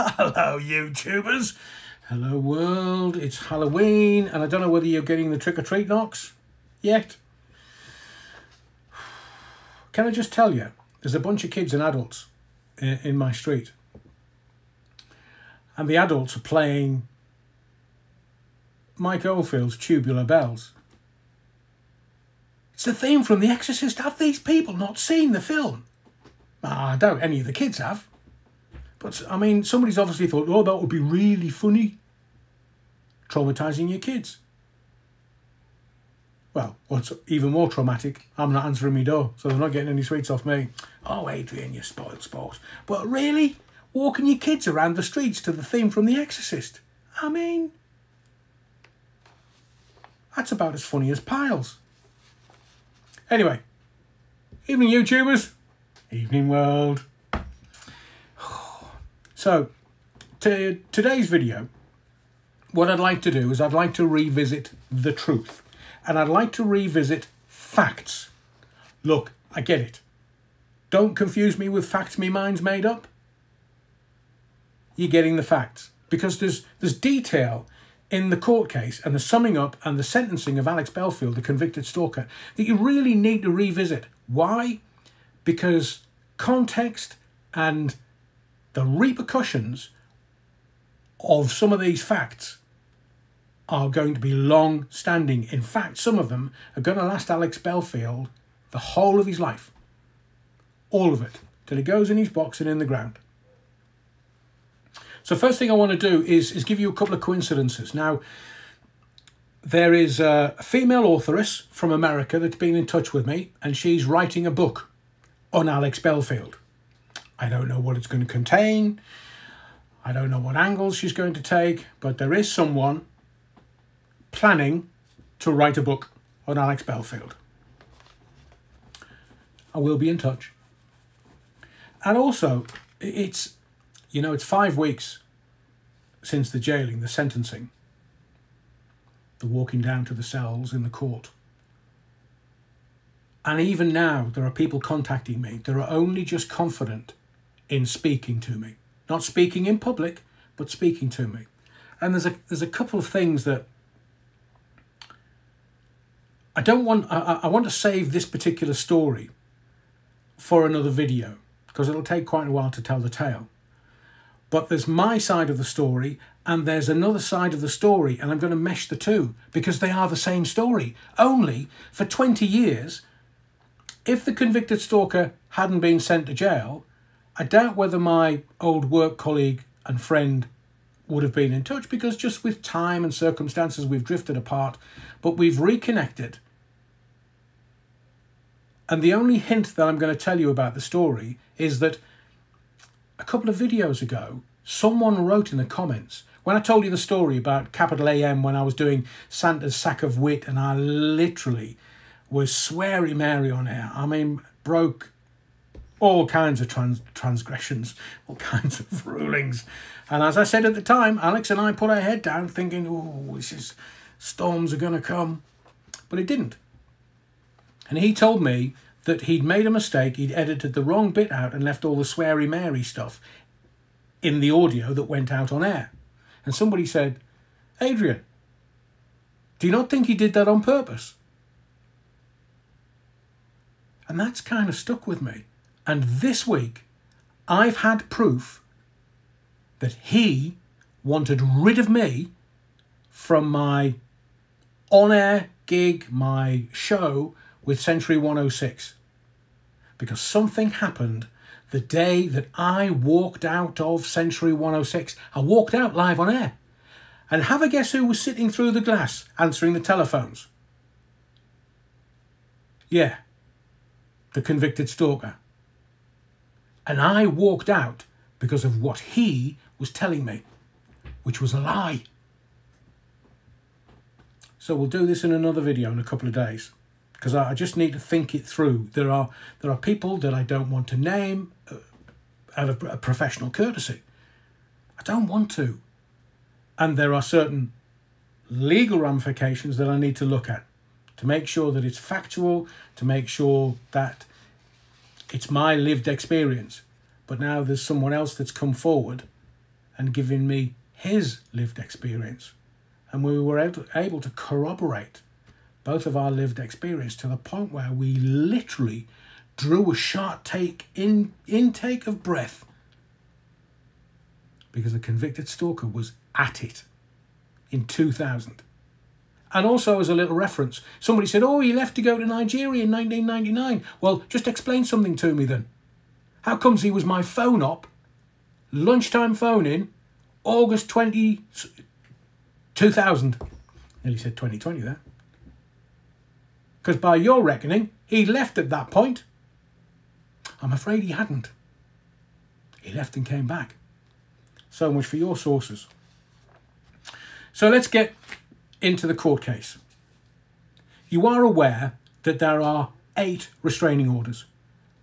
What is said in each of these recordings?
Hello, YouTubers. Hello, world. It's Halloween, and I don't know whether you're getting the trick-or-treat knocks yet. Can I just tell you, there's a bunch of kids and adults in my street, and the adults are playing Mike Oldfield's Tubular Bells. It's the theme from The Exorcist. Have these people not seen the film? I doubt any of the kids have. But, I mean, somebody's obviously thought, oh, that would be really funny. Traumatising your kids. Well, what's even more traumatic, I'm not answering my door, so they're not getting any sweets off me. Oh, Adrian, you spoiled sport. But really? Walking your kids around the streets to the theme from The Exorcist? I mean, that's about as funny as piles. Anyway, evening, YouTubers. Evening, world. So, today's video, what I'd like to do is I'd like to revisit the truth. And I'd like to revisit facts. Look, I get it. Don't confuse me with facts me mind's made up. You're getting the facts. Because there's detail in the court case and the summing up and the sentencing of Alex Belfield, the convicted stalker, that you really need to revisit. Why? Because context and the repercussions of some of these facts are going to be long-standing. In fact, some of them are going to last Alex Belfield the whole of his life. All of it, till he goes in his box and in the ground. So first thing I want to do is give you a couple of coincidences. Now, there is a female authoress from America that's been in touch with me, and she's writing a book on Alex Belfield. I don't know what it's going to contain. I don't know what angles she's going to take, but there is someone planning to write a book on Alex Belfield. I will be in touch. And also, it's 5 weeks since the jailing, the sentencing, the walking down to the cells in the court. And even now, there are people contacting me that are only just confident in speaking to me. Not speaking in public, but speaking to me. And there's a couple of things that I want to save this particular story for another video, because it'll take quite a while to tell the tale. But there's my side of the story and there's another side of the story, and I'm going to mesh the two because they are the same story. Only for 20 years, if the convicted stalker hadn't been sent to jail, I doubt whether my old work colleague and friend would have been in touch, because just with time and circumstances we've drifted apart, but we've reconnected. And the only hint that I'm going to tell you about the story is that a couple of videos ago, someone wrote in the comments, when I told you the story about capital AM, when I was doing Santa's Sack of Wit, and I literally was sweary Mary on air. I mean, broke all kinds of transgressions, all kinds of rulings. And as I said at the time, Alex and I put our head down thinking, oh, storms are going to come. But it didn't. And he told me that he'd made a mistake. He'd edited the wrong bit out and left all the sweary Mary stuff in the audio that went out on air. And somebody said, Adrian, do you not think he did that on purpose? And that's kind of stuck with me. And this week, I've had proof that he wanted rid of me from my on-air gig, my show with Century 106. Because something happened the day that I walked out of Century 106. I walked out live on air. And have a guess who was sitting through the glass answering the telephones? Yeah, the convicted stalker. And I walked out because of what he was telling me, which was a lie. So we'll do this in another video in a couple of days, because I just need to think it through. There are people that I don't want to name out of a professional courtesy. I don't want to. And there are certain legal ramifications that I need to look at to make sure that it's factual, to make sure that it's my lived experience. But now there's someone else that's come forward and giving me his lived experience. And we were able to corroborate both of our lived experience to the point where we literally drew a sharp intake of breath, because the convicted stalker was at it in 2000. And also, as a little reference, somebody said, oh, he left to go to Nigeria in 1999. Well, just explain something to me then. How comes he was my phone op, lunchtime phone in, August 2000? Nearly said 2020 there. Because by your reckoning, he left at that point. I'm afraid he hadn't. He left and came back. So much for your sources. So let's get into the court case. You are aware that there are 8 restraining orders.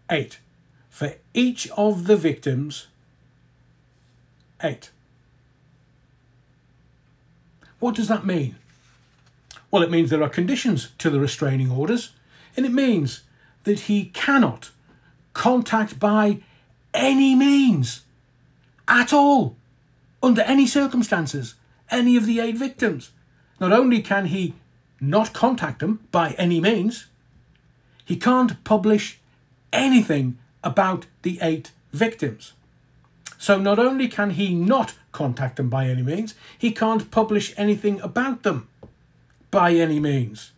8. For each of the victims, 8. What does that mean? Well, it means there are conditions to the restraining orders, and it means that he cannot contact by any means at all, under any circumstances, any of the 8 victims. Not only can he not contact them by any means, he can't publish anything about the 8 victims. So not only can he not contact them by any means, he can't publish anything about them by any means.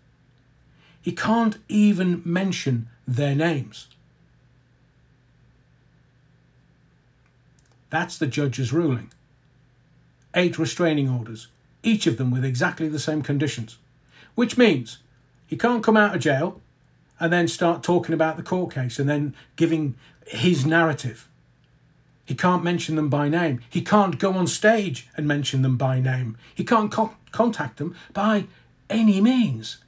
He can't even mention their names. That's the judge's ruling. 8 restraining orders, each of them with exactly the same conditions, which means he can't come out of jail and then start talking about the court case and then giving his narrative. He can't mention them by name. He can't go on stage and mention them by name. He can't contact them by any means.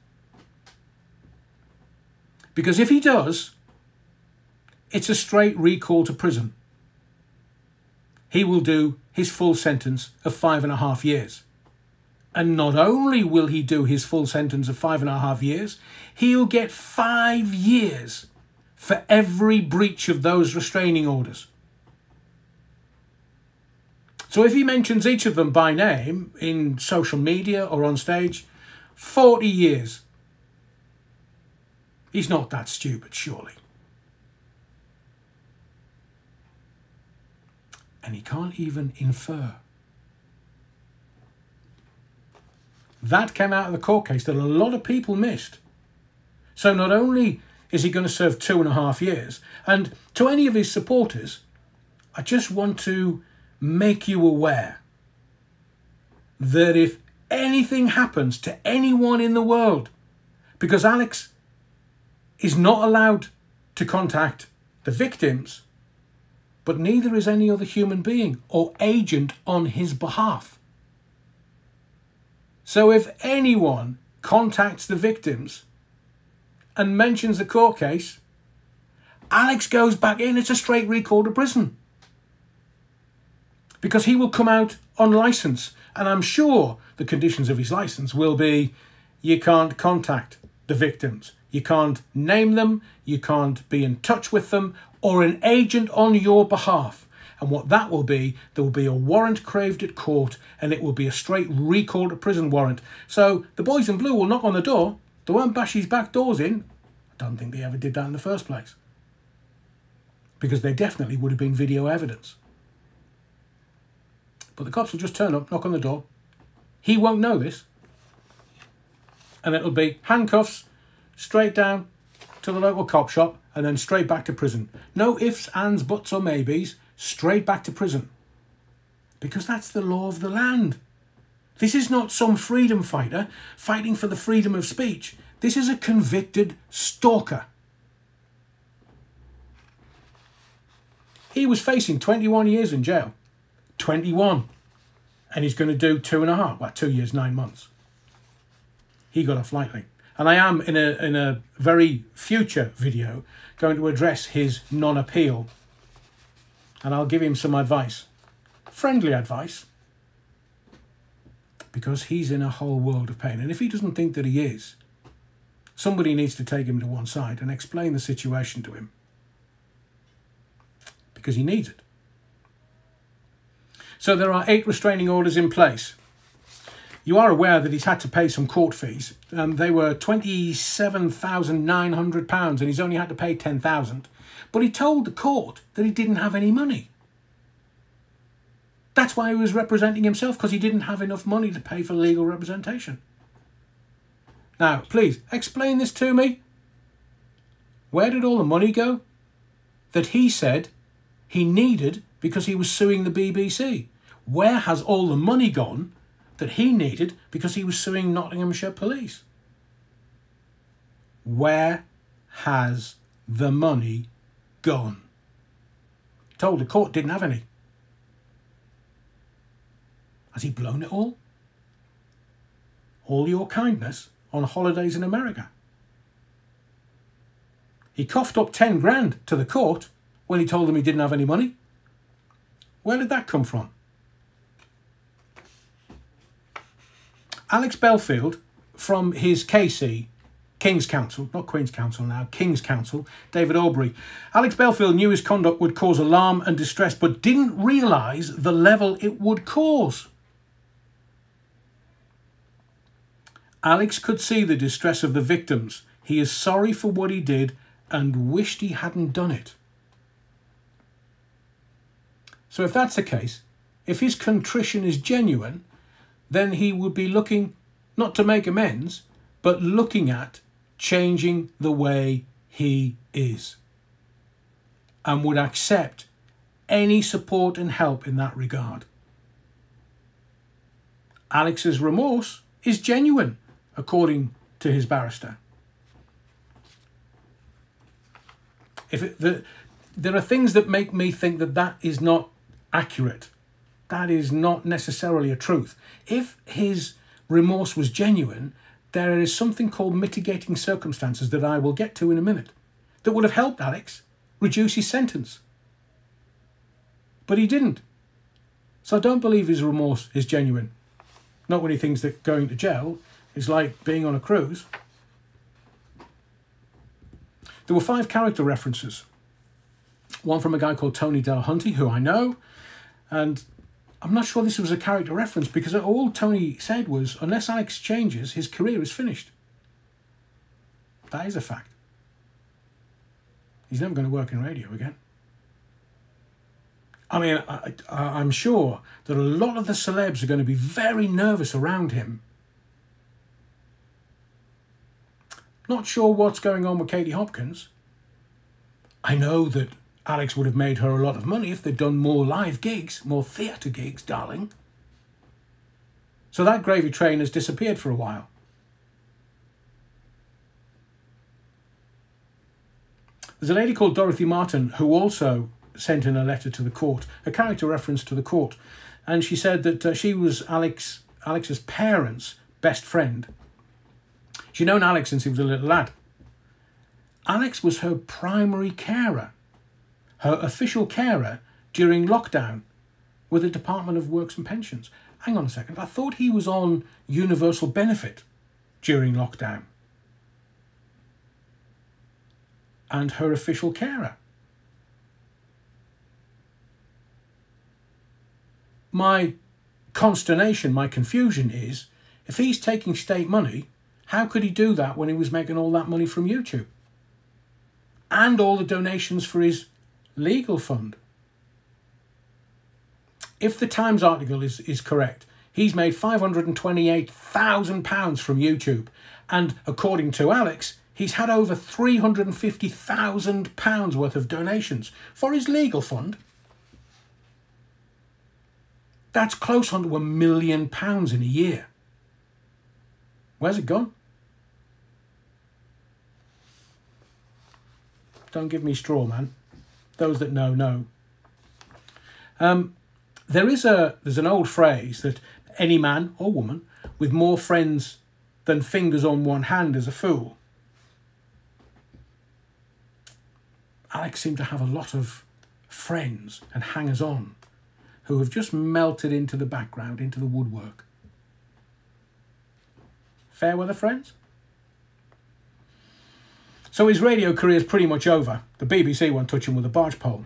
Because if he does, it's a straight recall to prison. He will do his full sentence of 5.5 years. And not only will he do his full sentence of 5.5 years, he'll get 5 years for every breach of those restraining orders. So if he mentions each of them by name in social media or on stage, 40 years. He's not that stupid, surely. And he can't even infer. That came out of the court case that a lot of people missed. So not only is he going to serve 2.5 years, and to any of his supporters, I just want to make you aware that if anything happens to anyone in the world, because Alex is not allowed to contact the victims, but neither is any other human being or agent on his behalf. So if anyone contacts the victims and mentions the court case, Alex goes back in. It's a straight recall to prison. Because he will come out on licence. And I'm sure the conditions of his licence will be, you can't contact the victims. You can't name them. You can't be in touch with them or an agent on your behalf. And what that will be, there will be a warrant craved at court and it will be a straight recall to prison warrant. So the boys in blue will knock on the door. They won't bash his back doors in. I don't think they ever did that in the first place. Because there definitely would have been video evidence. But the cops will just turn up, knock on the door. He won't know this. And it'll be handcuffs, straight down to the local cop shop, and then straight back to prison. No ifs, ands, buts or maybes, straight back to prison. Because that's the law of the land. This is not some freedom fighter fighting for the freedom of speech. This is a convicted stalker. He was facing 21 years in jail. 21. And he's going to do 2.5, well, 2 years, 9 months. He got off lightly. And I am, in a very future video, going to address his non-appeal. And I'll give him some advice. Friendly advice. Because he's in a whole world of pain. And if he doesn't think that he is, somebody needs to take him to one side and explain the situation to him. Because he needs it. So there are 8 restraining orders in place. You are aware that he's had to pay some court fees. They were £27,900 and he's only had to pay £10,000. But he told the court that he didn't have any money. That's why he was representing himself, because he didn't have enough money to pay for legal representation. Now, please, explain this to me. Where did all the money go that he said he needed because he was suing the BBC? Where has all the money gone that he needed because he was suing Nottinghamshire Police? Where has the money gone? Told the court didn't have any. Has he blown it all? All your kindness on holidays in America. He coughed up 10 grand to the court when he told them he didn't have any money. Where did that come from? Alex Belfield, from his KC, King's Counsel, not Queen's Counsel now, King's Counsel, David Aubrey. Alex Belfield knew his conduct would cause alarm and distress, but didn't realise the level it would cause. Alex could see the distress of the victims. He is sorry for what he did and wished he hadn't done it. So if that's the case, if his contrition is genuine, then he would be looking not to make amends, but looking at changing the way he is, and would accept any support and help in that regard. Alex's remorse is genuine, according to his barrister. There are things that make me think that that is not accurate. That is not necessarily a truth. If his remorse was genuine, there is something called mitigating circumstances that I will get to in a minute that would have helped Alex reduce his sentence. But he didn't. So I don't believe his remorse is genuine. Not when he thinks that going to jail is like being on a cruise. There were 5 character references. One from a guy called Tony Delahunty, who I know, and I'm not sure this was a character reference because all Tony said was, unless Alex changes, his career is finished. That is a fact. He's never going to work in radio again. I mean, I'm sure that a lot of the celebs are going to be very nervous around him. Not sure what's going on with Katie Hopkins. I know that Alex would have made her a lot of money if they'd done more live gigs, more theatre gigs, darling. So that gravy train has disappeared for a while. There's a lady called Dorothy Martin who also sent in a letter to the court, a character reference to the court, and she said that she was Alex's parents' best friend. She'd known Alex since he was a little lad. Alex was her primary carer, her official carer during lockdown with the Department of Works and Pensions. Hang on a second, I thought he was on universal benefit during lockdown. And her official carer. My consternation, my confusion is, if he's taking state money, how could he do that when he was making all that money from YouTube? And all the donations for his legal fund. If the Times article is correct, he's made £528,000 from YouTube. And according to Alex, he's had over £350,000 worth of donations for his legal fund. That's close on to £1 million in a year. Where's it gone? Don't give me straw, man. Those that know, know. There's an old phrase that any man or woman with more friends than fingers on one hand is a fool. Alex seemed to have a lot of friends and hangers-on who have just melted into the background, into the woodwork. Fair weather friends? So his radio career is pretty much over. The BBC won't touch him with a barge pole.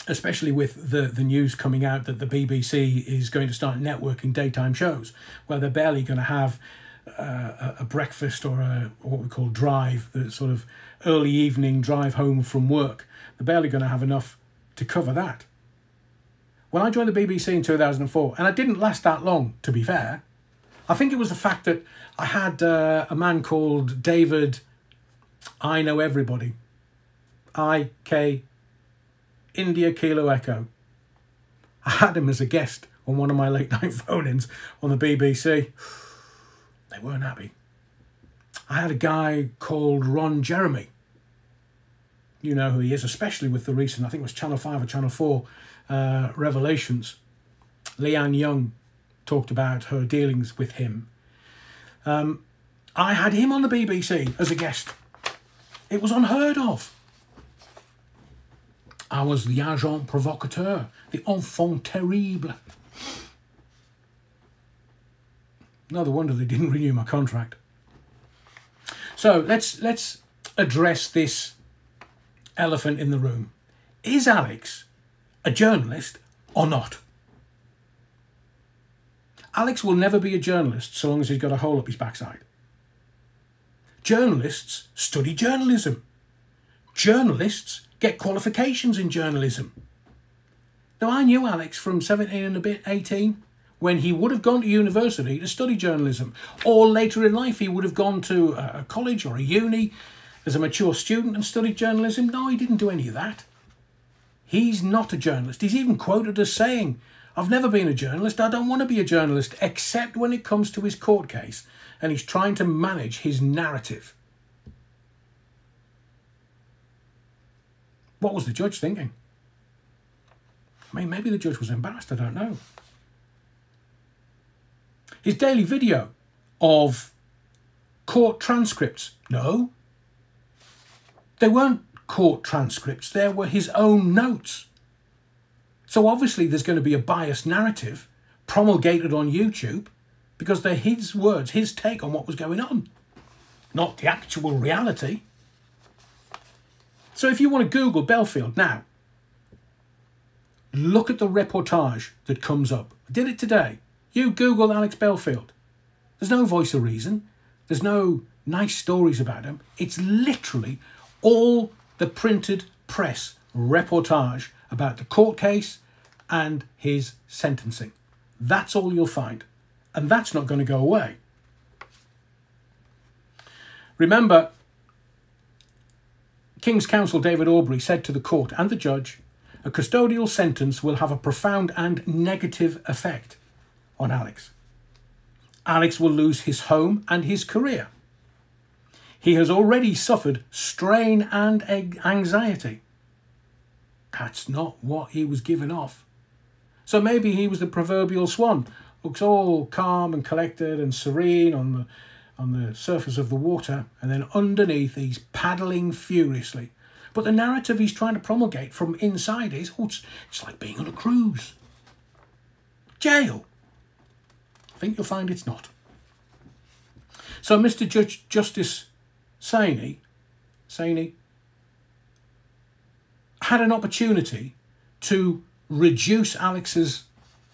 especially with the news coming out that the BBC is going to start networking daytime shows, where they're barely going to have a breakfast or what we call drive, the sort of early evening drive home from work. They're barely going to have enough to cover that. When I joined the BBC in 2004, and I didn't last that long, to be fair, I think it was the fact that I had a man called David, I Know Everybody, I-K, India Kilo Echo. I had him as a guest on one of my late night phone-ins on the BBC. They weren't happy. I had a guy called Ron Jeremy. You know who he is, especially with the recent, I think it was Channel 5 or Channel 4 revelations. Leanne Young talked about her dealings with him. I had him on the BBC as a guest. It was unheard of. I was the agent provocateur, the enfant terrible. No wonder they didn't renew my contract. So let's address this elephant in the room. Is Alex a journalist or not? Alex will never be a journalist so long as he's got a hole up his backside. Journalists study journalism. Journalists get qualifications in journalism. Now, I knew Alex from 17 and a bit, 18, when he would have gone to university to study journalism, or later in life he would have gone to a college or a uni as a mature student and studied journalism. No, he didn't do any of that. He's not a journalist. He's even quoted as saying, I've never been a journalist, I don't want to be a journalist, except when it comes to his court case and he's trying to manage his narrative. What was the judge thinking? I mean, maybe the judge was embarrassed, I don't know. His daily video of court transcripts. No. They weren't court transcripts, they were his own notes. So obviously there's going to be a biased narrative promulgated on YouTube because they're his words, his take on what was going on, not the actual reality. So if you want to Google Belfield now, look at the reportage that comes up. I did it today. You Google Alex Belfield. There's no voice of reason. There's no nice stories about him. It's literally all the printed press reportage about the court case and his sentencing. That's all you'll find. And that's not going to go away. Remember, King's Counsel David Aubrey said to the court and the judge, a custodial sentence will have a profound and negative effect on Alex. Alex will lose his home and his career. He has already suffered strain and anxiety. That's not what he was giving off. So maybe he was the proverbial swan, looks all calm and collected and serene on the surface of the water, and then underneath he's paddling furiously. But the narrative he's trying to promulgate from inside is, oh, it's like being on a cruise. Jail. I think you'll find it's not. So Mr Justice Saini had an opportunity to reduce Alex's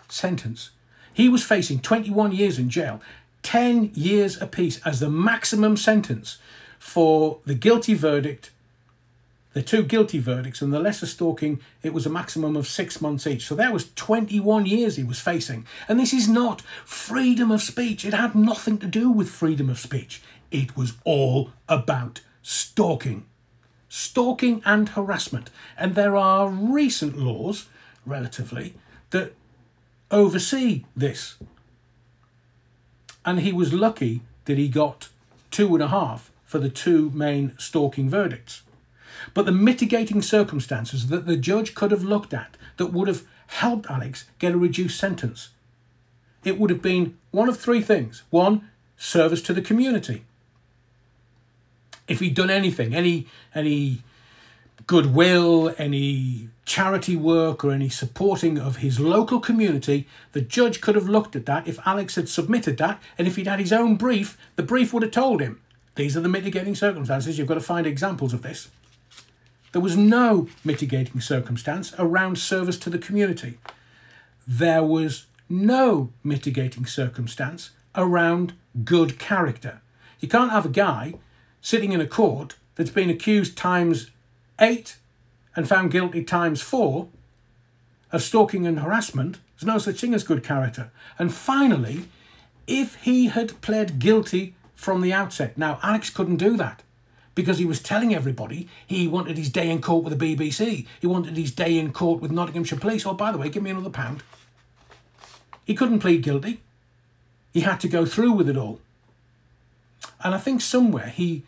sentence. He was facing 21 years in jail, 10 years apiece as the maximum sentence for the guilty verdict, the two guilty verdicts, and the lesser stalking, it was a maximum of 6 months each. So that was 21 years he was facing. And this is not freedom of speech. It had nothing to do with freedom of speech. It was all about stalking. Stalking and harassment. And there are recent laws, relatively, that oversee this. And he was lucky that he got 2.5 for the two main stalking verdicts. But the mitigating circumstances that the judge could have looked at that would have helped Alex get a reduced sentence, it would have been one of three things. One, service to the community. If he'd done anything, any goodwill, any charity work or any supporting of his local community, the judge could have looked at that if Alex had submitted that, and if he'd had his own brief, the brief would have told him, these are the mitigating circumstances, you've got to find examples of this. There was no mitigating circumstance around service to the community. There was no mitigating circumstance around good character. You can't have a guy sitting in a court that's been accused ×8 and found guilty ×4 of stalking and harassment. There's no such thing as good character. And finally, if he had pled guilty from the outset. Now, Alex couldn't do that because he was telling everybody he wanted his day in court with the BBC. He wanted his day in court with Nottinghamshire Police. Oh, by the way, give me another £1. He couldn't plead guilty. He had to go through with it all. And I think somewhere he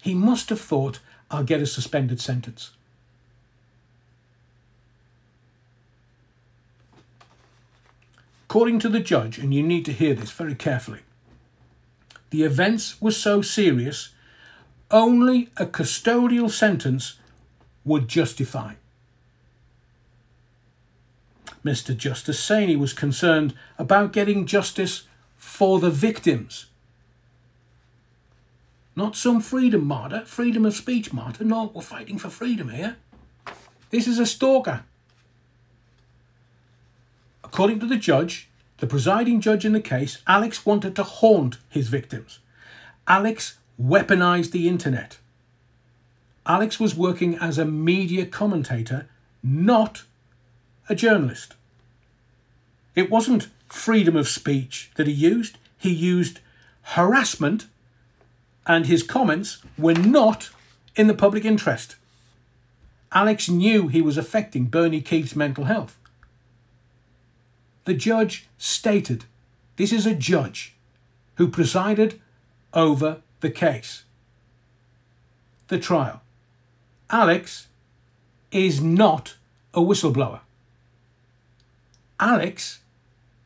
must have thought, I'll get a suspended sentence. According to the judge, and you need to hear this very carefully, the events were so serious, only a custodial sentence would justify. Mr Justice Saini was concerned about getting justice for the victims. Not some freedom martyr, freedom of speech martyr. No, we're fighting for freedom here. This is a stalker. According to the judge, the presiding judge in the case, Alex wanted to haunt his victims. Alex weaponized the internet. Alex was working as a media commentator, not a journalist. It wasn't freedom of speech that he used harassment, and his comments were not in the public interest. Alex knew he was affecting Bernie Keith's mental health. The judge stated, this is a judge who presided over the case, the trial. Alex is not a whistleblower. Alex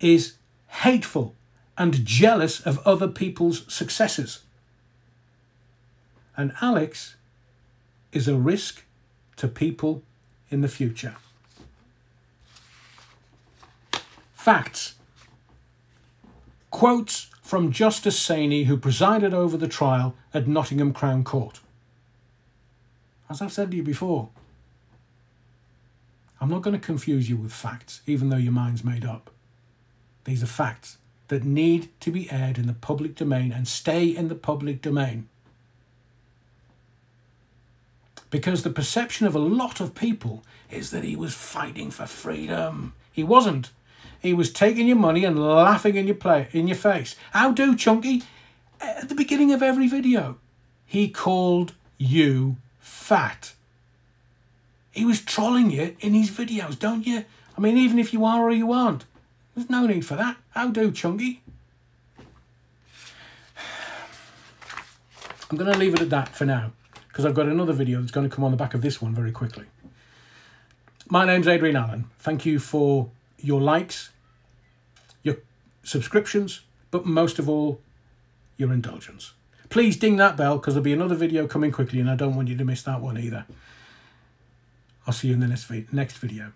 is hateful and jealous of other people's successes. And Alex is a risk to people in the future. Facts. Quotes from Justice Saini, who presided over the trial at Nottingham Crown Court. As I've said to you before, I'm not going to confuse you with facts, even though your mind's made up. These are facts that need to be aired in the public domain and stay in the public domain. Because the perception of a lot of people is that he was fighting for freedom. He wasn't. He was taking your money and laughing in your face. How do, Chunky? At the beginning of every video, he called you fat. He was trolling you in his videos, don't you? I mean, even if you are or you aren't, there's no need for that. How do, Chunky? I'm going to leave it at that for now, because I've got another video that's going to come on the back of this one very quickly. My name's Adrian Allen. Thank you for your likes, your subscriptions, but most of all, your indulgence. Please ding that bell, because there'll be another video coming quickly and I don't want you to miss that one either. I'll see you in the next video.